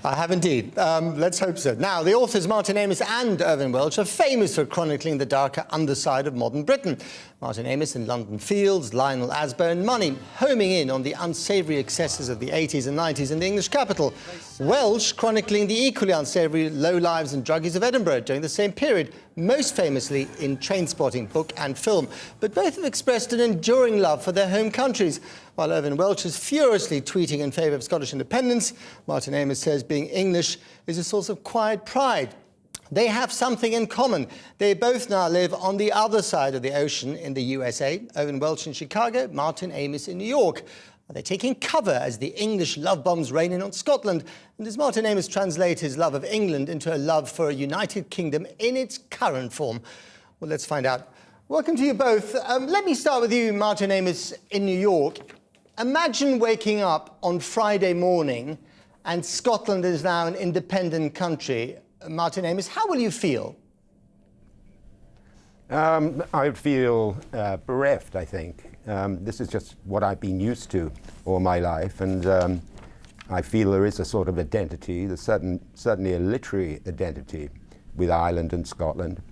I have indeed. Let's hope so. Now, the authors Martin Amis and Irvine Welsh are famous for chronicling the darker underside of modern Britain. Martin Amis in London Fields, Lionel Asbo in Money, homing in on the unsavoury excesses of the 80s and 90s in the English capital. Welsh chronicling the equally unsavoury low lives and druggies of Edinburgh during the same period, most famously in Trainspotting, book and film. But both have expressed an enduring love for their home countries. While Irvine Welsh is furiously tweeting in favour of Scottish independence, Martin Amis says being English is a source of quiet pride. They have something in common. They both now live on the other side of the ocean in the USA. Irvine Welsh in Chicago, Martin Amis in New York. Are they taking cover as the English love bombs rain in on Scotland? And does Martin Amis translate his love of England into a love for a United Kingdom in its current form? Well, let's find out. Welcome to you both. Let me start with you, Martin Amis in New York. Imagine waking up on Friday morning and Scotland is now an independent country. Martin Amis, how will you feel? I would feel bereft, I think. This is just what I've been used to all my life, and I feel there is a sort of identity, there's certainly a literary identity with Ireland and Scotland.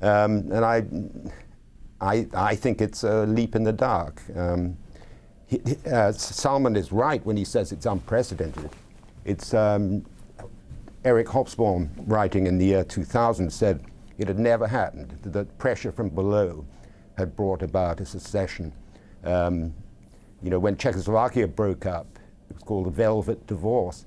And I think it's a leap in the dark. Salman is right when he says it's unprecedented. It's Eric Hobsbawm, writing in the year 2000, said it had never happened, that pressure from below had brought about a secession. You know, when Czechoslovakia broke up, it was called a velvet divorce,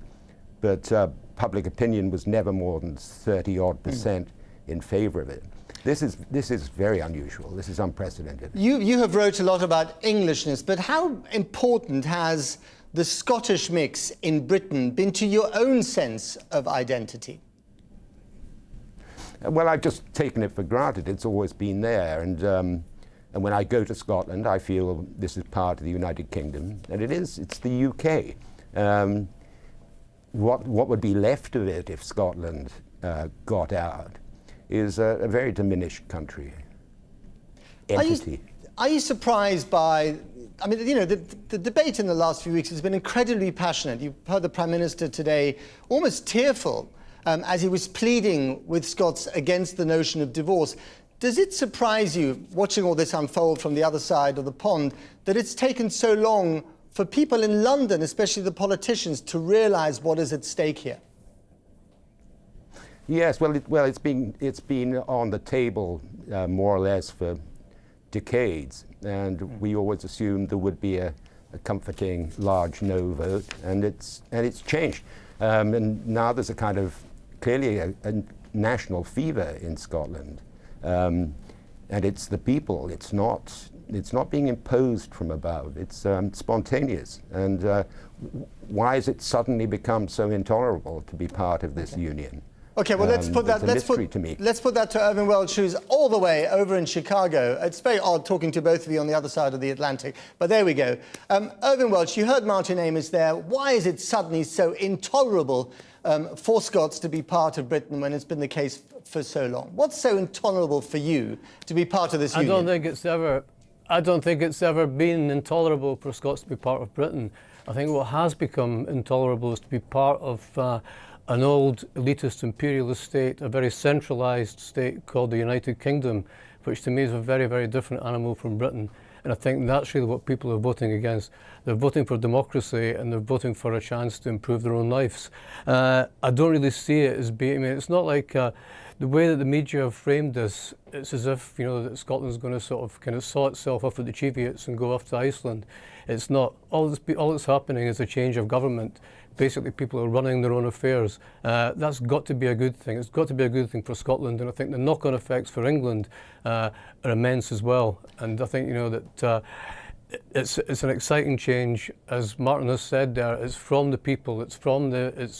but public opinion was never more than 30-odd% in favor of it. This is very unusual. This is unprecedented. You have wrote a lot about Englishness, but how important has the Scottish mix in Britain been to your own sense of identity? Well, I've just taken it for granted. It's always been there, and when I go to Scotland, I feel this is part of the United Kingdom, and it is. It's the UK. What would be left of it if Scotland got out is a very diminished country, entity. Are you surprised by, I mean, you know, the debate in the last few weeks has been incredibly passionate. You've heard the Prime Minister today almost tearful as he was pleading with Scots against the notion of divorce. Does it surprise you, watching all this unfold from the other side of the pond, that it's taken so long for people in London, especially the politicians, to realise what is at stake here? Yes, well, it's been on the table more or less for decades, and we always assumed there would be a comforting large no vote, and it's changed, and now there's a kind of clearly a national fever in Scotland, and it's the people. It's not being imposed from above. It's spontaneous, and why has it suddenly become so intolerable to be part of this union? Okay, well, let's put that to Irvine Welsh, who's all the way over in Chicago. It's very odd talking to both of you on the other side of the Atlantic, but there we go. Irvine Welsh, you heard Martin Amis there. Why is it suddenly so intolerable for Scots to be part of Britain when it's been the case for so long? What's so intolerable for you to be part of this union? I don't think it's ever been intolerable for Scots to be part of Britain. I think what has become intolerable is to be part of an old elitist imperialist state, a very centralised state called the United Kingdom, which to me is a very, very different animal from Britain. And I think that's really what people are voting against. They're voting for democracy, and they're voting for a chance to improve their own lives. I don't really see it as being, I mean, it's not like the way that the media have framed this, it's as if, you know, that Scotland's going to sort of kind of saw itself off with the Cheviots and go off to Iceland. It's not. All that's happening is a change of government. Basically, people are running their own affairs. That's got to be a good thing. It's got to be a good thing for Scotland, and I think the knock-on effects for England are immense as well. And I think, you know, that it's an exciting change, as Martin has said there. It's from the people. It's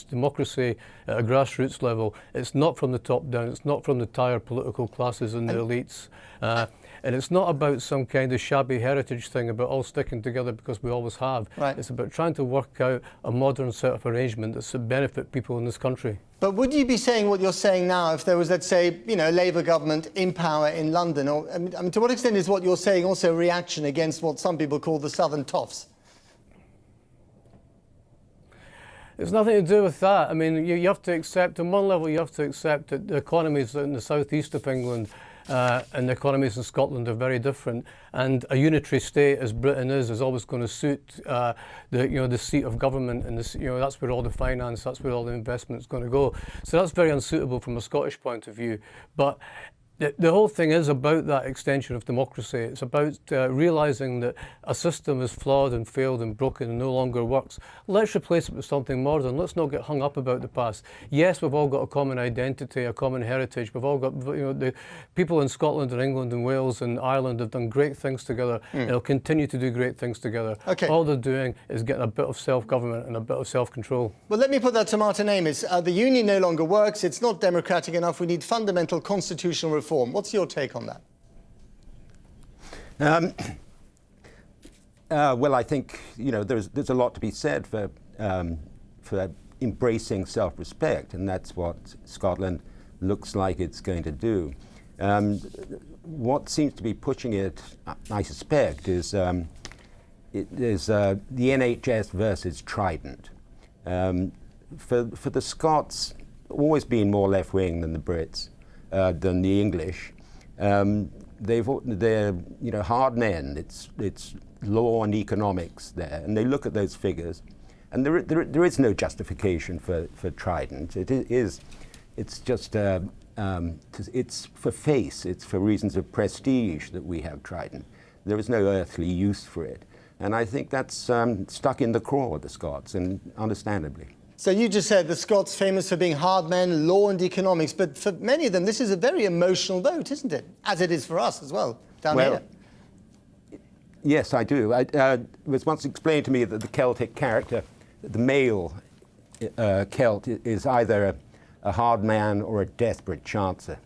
democracy at a grassroots level. It's not from the top down. It's not from the tired political classes and the elites. And it's not about some kind of shabby heritage thing about all sticking together because we always have. Right. It's about trying to work out a modern set of arrangement that's to benefit people in this country. But would you be saying what you're saying now if there was, let's say, you know, a Labour government in power in London? Or, I mean, to what extent is what you're saying also a reaction against what some people call the Southern Toffs? It's nothing to do with that. I mean, you have to accept, on one level, you have to accept that the economies in the southeast of England and the economies in Scotland are very different. And a unitary state, as Britain is always going to suit the seat of government, and that's where all the finance, that's where all the investment is going to go. So that's very unsuitable from a Scottish point of view. But the whole thing is about that extension of democracy. It's about realising that a system is flawed and failed and broken and no longer works. Let's replace it with something modern. Let's not get hung up about the past. Yes, we've all got a common identity, a common heritage. We've all got, the people in Scotland and England and Wales and Ireland have done great things together. They'll continue to do great things together. Okay. All they're doing is getting a bit of self-government and a bit of self-control. Well, let me put that to Martin Amis. The union no longer works. It's not democratic enough. We need fundamental constitutional reform. What's your take on that? Well, I think there's a lot to be said for embracing self-respect, and that's what Scotland looks like it's going to do. What seems to be pushing it, I suspect, is the NHS versus Trident. For the Scots, always been more left-wing than the Brits. Than the English. They're hard men. It's law and economics there, and they look at those figures, and there is no justification for Trident. It's just it's for face. It's for reasons of prestige that we have Trident. There is no earthly use for it, and I think that's stuck in the craw of the Scots, and understandably. So you just said the Scots famous for being hard men, law and economics, but for many of them this is a very emotional vote, isn't it? As it is for us as well, down here. Yes, I do. It was once explained to me that the Celtic character, the male Celt, is either a hard man or a desperate chancer.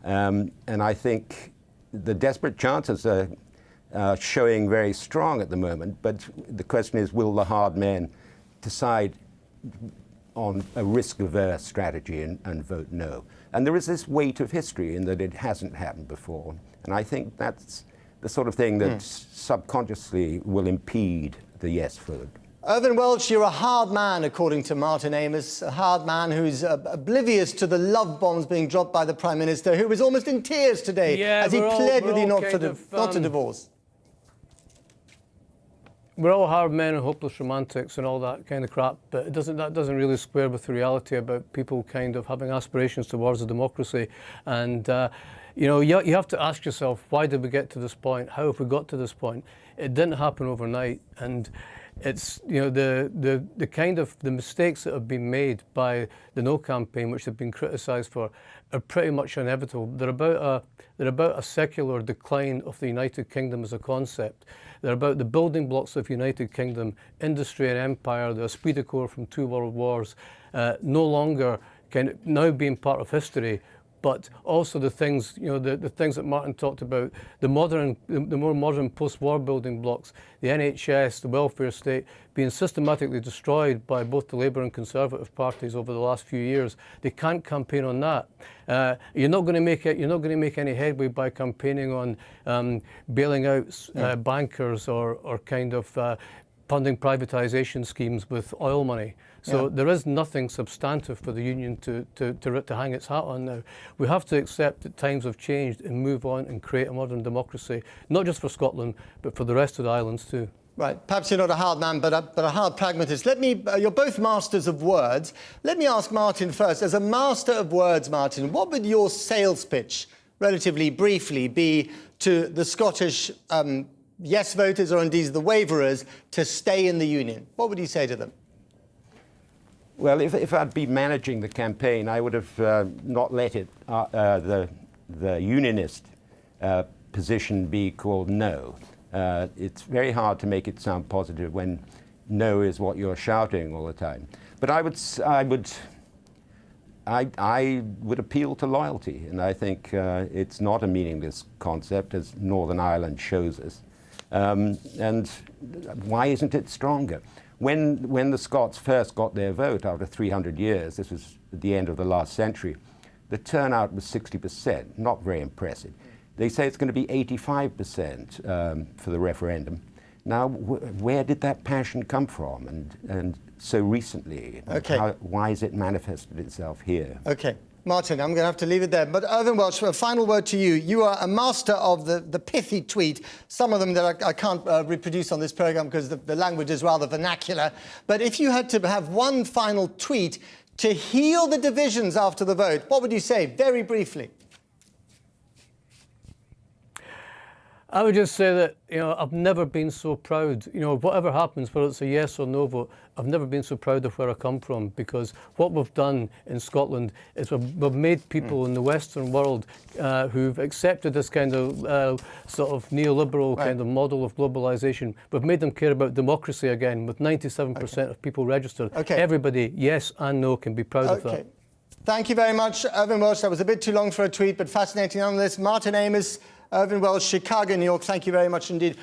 And I think the desperate chancers are showing very strong at the moment, but the question is, will the hard men decide on a risk-averse strategy and vote no? And there is this weight of history in that it hasn't happened before. And I think that's the sort of thing that subconsciously will impede the yes vote. Irvine Welsh, you're a hard man, according to Martin Amis, a hard man who's oblivious to the love bombs being dropped by the Prime Minister, who was almost in tears today as he pled with you not to divorce. We're all hard men and hopeless romantics and all that kind of crap, but that doesn't really square with the reality about people kind of having aspirations towards a democracy. And you have to ask yourself, why did we get to this point? How have we got to this point? It didn't happen overnight, and it's the kind of the mistakes that have been made by the No campaign, which they've been criticised for, are pretty much inevitable. They're about a secular decline of the United Kingdom as a concept. They're about the building blocks of United Kingdom, industry and empire, the esprit de corps from 2 world wars, no longer now being part of history, but also the things, the things that Martin talked about, the more modern post-war building blocks, the NHS, the welfare state, being systematically destroyed by both the Labour and Conservative parties over the last few years. They can't campaign on that. You're not going to make it. You're not going to make any headway by campaigning on bailing out bankers or kind of funding privatisation schemes with oil money. So there is nothing substantive for the union to hang its hat on now. We have to accept that times have changed and move on and create a modern democracy, not just for Scotland, but for the rest of the islands too. Right. Perhaps you're not a hard man, but a hard pragmatist. You're both masters of words. Let me ask Martin first. As a master of words, Martin, what would your sales pitch, relatively briefly, be to the Scottish yes voters, or indeed the waverers, to stay in the union? What would you say to them? Well, if I'd been managing the campaign, I would have not let it the unionist position be called no. It's very hard to make it sound positive when no is what you're shouting all the time. But I would appeal to loyalty, and I think it's not a meaningless concept, as Northern Ireland shows us. And why isn't it stronger? When the Scots first got their vote after 300 years, this was at the end of the last century, the turnout was 60%, not very impressive. They say it's going to be 85% for the referendum. Now, where did that passion come from, and so recently? Okay. Why has it manifested itself here? Okay. Martin, I'm going to have to leave it there. But Irvine Welsh, a final word to you. You are a master of the pithy tweet, some of them that I can't reproduce on this programme because the language is rather vernacular. But if you had to have one final tweet to heal the divisions after the vote, what would you say, very briefly? I would just say that, I've never been so proud. Whatever happens, whether it's a yes or no vote, I've never been so proud of where I come from, because what we've done in Scotland is we've made people in the Western world who've accepted this kind of sort of neoliberal kind of model of globalisation. We've made them care about democracy again, with 97% of people registered. Everybody, yes and no, can be proud of that. Thank you very much, Irvine Welsh. That was a bit too long for a tweet, but fascinating nonetheless. Martin Amis, Irvine Welsh, Chicago, New York, thank you very much indeed.